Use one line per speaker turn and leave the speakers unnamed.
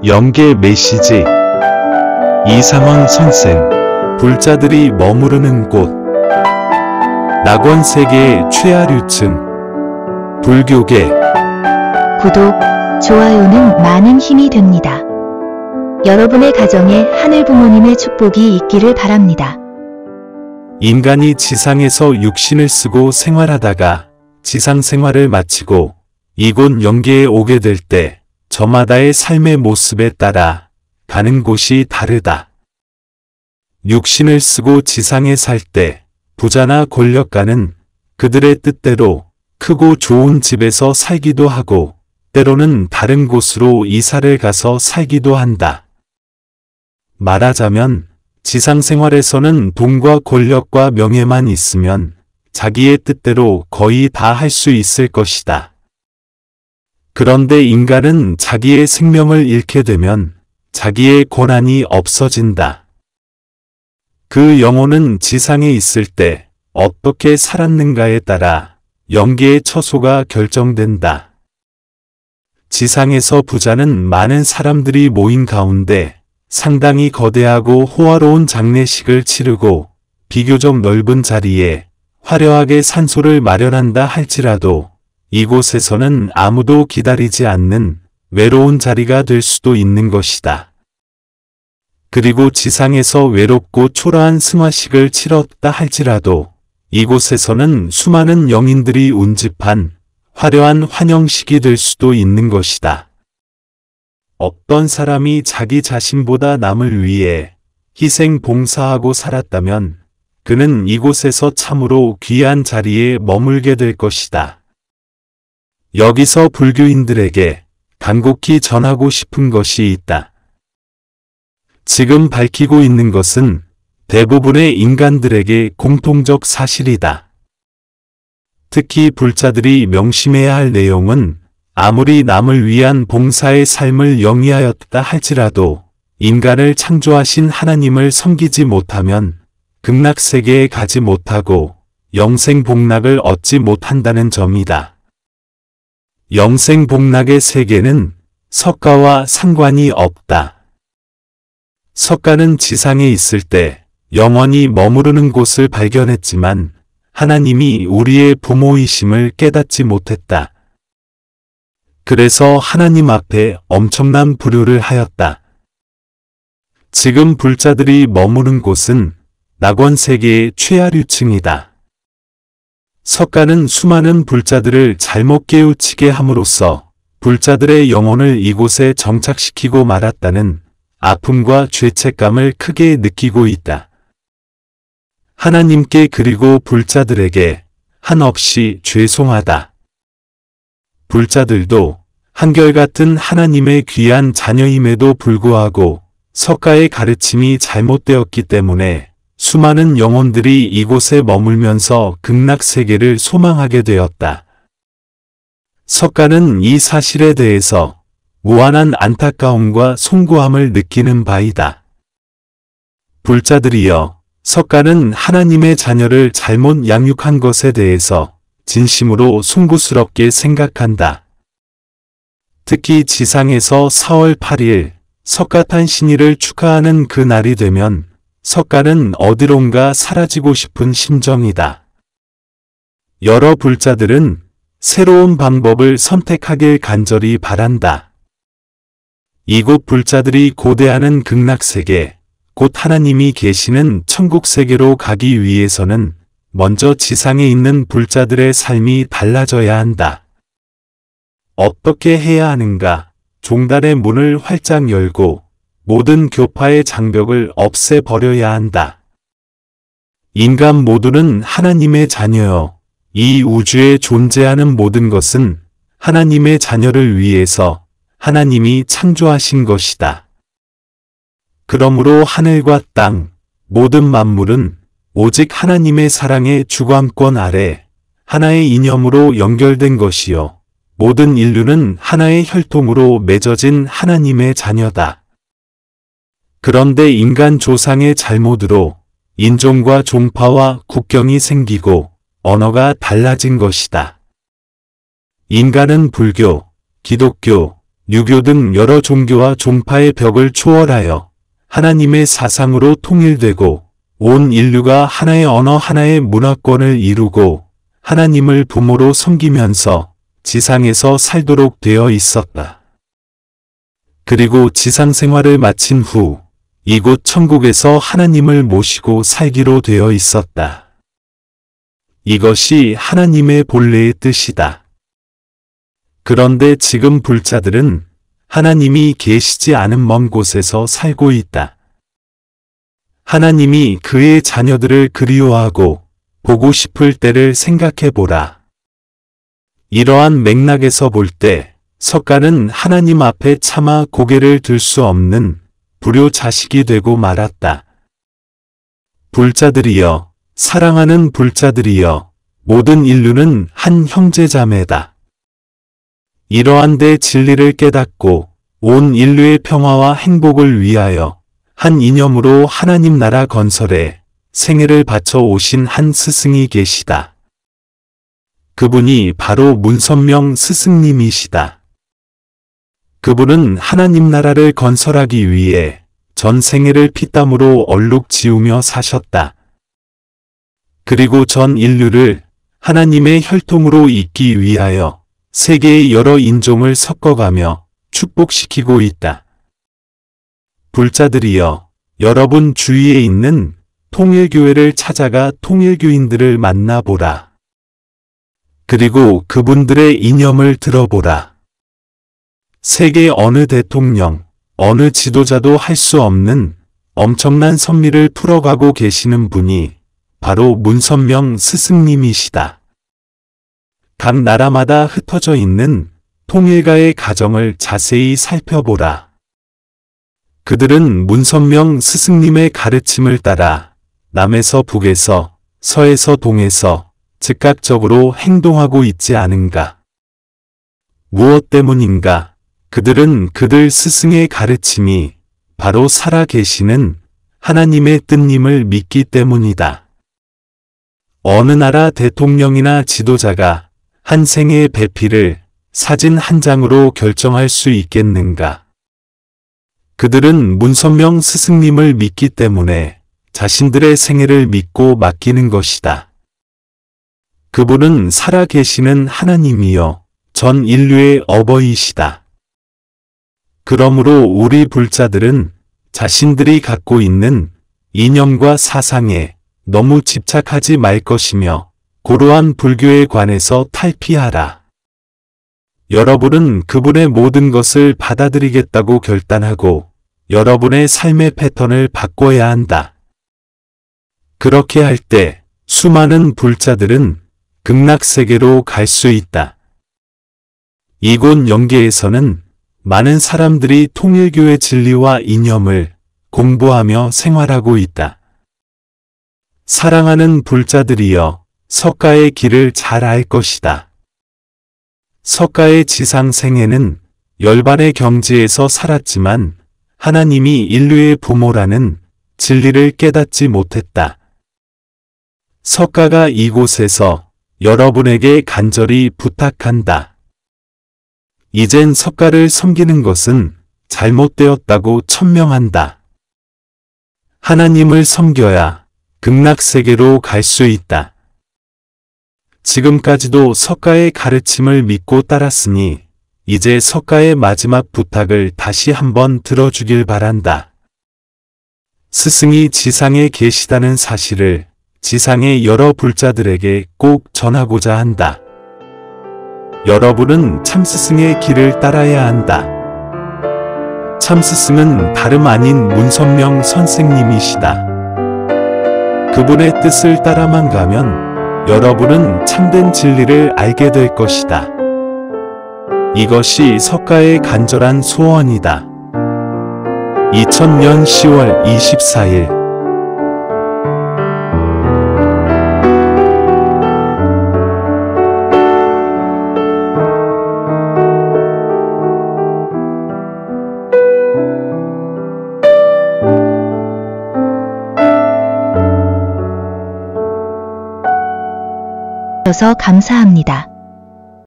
영계 메시지 이상원 선생 불자들이 머무르는 곳 낙원세계의 최하류층 불교계
구독, 좋아요는 많은 힘이 됩니다. 여러분의 가정에 하늘 부모님의 축복이 있기를 바랍니다.
인간이 지상에서 육신을 쓰고 생활하다가 지상 생활을 마치고 이곳 영계에 오게 될 때 저마다의 삶의 모습에 따라 가는 곳이 다르다. 육신을 쓰고 지상에 살 때 부자나 권력가는 그들의 뜻대로 크고 좋은 집에서 살기도 하고 때로는 다른 곳으로 이사를 가서 살기도 한다. 말하자면 지상 생활에서는 돈과 권력과 명예만 있으면 자기의 뜻대로 거의 다 할 수 있을 것이다. 그런데 인간은 자기의 생명을 잃게 되면 자기의 권한이 없어진다. 그 영혼은 지상에 있을 때 어떻게 살았는가에 따라 영계의 처소가 결정된다. 지상에서 부자는 많은 사람들이 모인 가운데 상당히 거대하고 호화로운 장례식을 치르고 비교적 넓은 자리에 화려하게 산소를 마련한다 할지라도 이곳에서는 아무도 기다리지 않는 외로운 자리가 될 수도 있는 것이다. 그리고 지상에서 외롭고 초라한 승화식을 치렀다 할지라도 이곳에서는 수많은 영인들이 운집한 화려한 환영식이 될 수도 있는 것이다. 어떤 사람이 자기 자신보다 남을 위해 희생 봉사하고 살았다면 그는 이곳에서 참으로 귀한 자리에 머물게 될 것이다. 여기서 불교인들에게 간곡히 전하고 싶은 것이 있다. 지금 밝히고 있는 것은 대부분의 인간들에게 공통적 사실이다. 특히 불자들이 명심해야 할 내용은 아무리 남을 위한 봉사의 삶을 영위하였다 할지라도 인간을 창조하신 하나님을 섬기지 못하면 극락세계에 가지 못하고 영생복락을 얻지 못한다는 점이다. 영생복락의 세계는 석가와 상관이 없다. 석가는 지상에 있을 때 영원히 머무르는 곳을 발견했지만 하나님이 우리의 부모이심을 깨닫지 못했다. 그래서 하나님 앞에 엄청난 불효를 하였다. 지금 불자들이 머무는 곳은 낙원세계의 최하류층이다. 석가는 수많은 불자들을 잘못 깨우치게 함으로써 불자들의 영혼을 이곳에 정착시키고 말았다는 아픔과 죄책감을 크게 느끼고 있다. 하나님께 그리고 불자들에게 한없이 죄송하다. 불자들도 한결같은 하나님의 귀한 자녀임에도 불구하고 석가의 가르침이 잘못되었기 때문에 수많은 영혼들이 이곳에 머물면서 극락세계를 소망하게 되었다. 석가는 이 사실에 대해서 무한한 안타까움과 송구함을 느끼는 바이다. 불자들이여, 석가는 하나님의 자녀를 잘못 양육한 것에 대해서 진심으로 송구스럽게 생각한다. 특히 지상에서 4월 8일 석가탄신일을 축하하는 그 날이 되면 석가는 어디론가 사라지고 싶은 심정이다. 여러 불자들은 새로운 방법을 선택하길 간절히 바란다. 이곳 불자들이 고대하는 극락세계, 곧 하나님이 계시는 천국세계로 가기 위해서는 먼저 지상에 있는 불자들의 삶이 달라져야 한다. 어떻게 해야 하는가? 종단의 문을 활짝 열고 모든 교파의 장벽을 없애버려야 한다. 인간 모두는 하나님의 자녀여. 이 우주에 존재하는 모든 것은 하나님의 자녀를 위해서 하나님이 창조하신 것이다. 그러므로 하늘과 땅, 모든 만물은 오직 하나님의 사랑의 주관권 아래 하나의 이념으로 연결된 것이요. 모든 인류는 하나의 혈통으로 맺어진 하나님의 자녀다. 그런데 인간 조상의 잘못으로 인종과 종파와 국경이 생기고 언어가 달라진 것이다. 인간은 불교, 기독교, 유교 등 여러 종교와 종파의 벽을 초월하여 하나님의 사상으로 통일되고 온 인류가 하나의 언어 하나의 문화권을 이루고 하나님을 부모로 섬기면서 지상에서 살도록 되어 있었다. 그리고 지상 생활을 마친 후 이곳 천국에서 하나님을 모시고 살기로 되어 있었다. 이것이 하나님의 본래의 뜻이다. 그런데 지금 불자들은 하나님이 계시지 않은 먼 곳에서 살고 있다. 하나님이 그의 자녀들을 그리워하고 보고 싶을 때를 생각해 보라. 이러한 맥락에서 볼 때 석가는 하나님 앞에 차마 고개를 들 수 없는 불효 자식이 되고 말았다. 불자들이여, 사랑하는 불자들이여, 모든 인류는 한 형제자매다. 이러한 데 진리를 깨닫고 온 인류의 평화와 행복을 위하여 한 이념으로 하나님 나라 건설에 생애를 바쳐 오신 한 스승이 계시다. 그분이 바로 문선명 스승님이시다. 그분은 하나님 나라를 건설하기 위해 전 생애를 피땀으로 얼룩 지우며 사셨다. 그리고 전 인류를 하나님의 혈통으로 잇기 위하여 세계의 여러 인종을 섞어가며 축복시키고 있다. 불자들이여, 여러분 주위에 있는 통일교회를 찾아가 통일교인들을 만나보라. 그리고 그분들의 이념을 들어보라. 세계 어느 대통령, 어느 지도자도 할 수 없는 엄청난 선미를 풀어가고 계시는 분이 바로 문선명 스승님이시다. 각 나라마다 흩어져 있는 통일가의 가정을 자세히 살펴보라. 그들은 문선명 스승님의 가르침을 따라 남에서 북에서 서에서 동에서 즉각적으로 행동하고 있지 않은가? 무엇 때문인가? 그들은 그들 스승의 가르침이 바로 살아 계시는 하나님의 뜻님을 믿기 때문이다. 어느 나라 대통령이나 지도자가 한 생의 배필을 사진 한 장으로 결정할 수 있겠는가? 그들은 문선명 스승님을 믿기 때문에 자신들의 생애를 믿고 맡기는 것이다. 그분은 살아 계시는 하나님이여 전 인류의 어버이시다. 그러므로 우리 불자들은 자신들이 갖고 있는 이념과 사상에 너무 집착하지 말 것이며 고루한 불교에 관해서 탈피하라. 여러분은 그분의 모든 것을 받아들이겠다고 결단하고 여러분의 삶의 패턴을 바꿔야 한다. 그렇게 할 때 수많은 불자들은 극락세계로 갈 수 있다. 이곳 영계에서는 많은 사람들이 통일교의 진리와 이념을 공부하며 생활하고 있다. 사랑하는 불자들이여, 석가의 길을 잘 알 것이다. 석가의 지상 생애는 열반의 경지에서 살았지만 하나님이 인류의 부모라는 진리를 깨닫지 못했다. 석가가 이곳에서 여러분에게 간절히 부탁한다. 이젠 석가를 섬기는 것은 잘못되었다고 천명한다. 하나님을 섬겨야 극락세계로 갈 수 있다. 지금까지도 석가의 가르침을 믿고 따랐으니 이제 석가의 마지막 부탁을 다시 한번 들어주길 바란다. 스승이 지상에 계시다는 사실을 지상의 여러 불자들에게 꼭 전하고자 한다. 여러분은 참스승의 길을 따라야 한다. 참스승은 다름 아닌 문선명 선생님이시다. 그분의 뜻을 따라만 가면 여러분은 참된 진리를 알게 될 것이다. 이것이 석가의 간절한 소원이다. 2000년 10월 24일
서 감사합니다.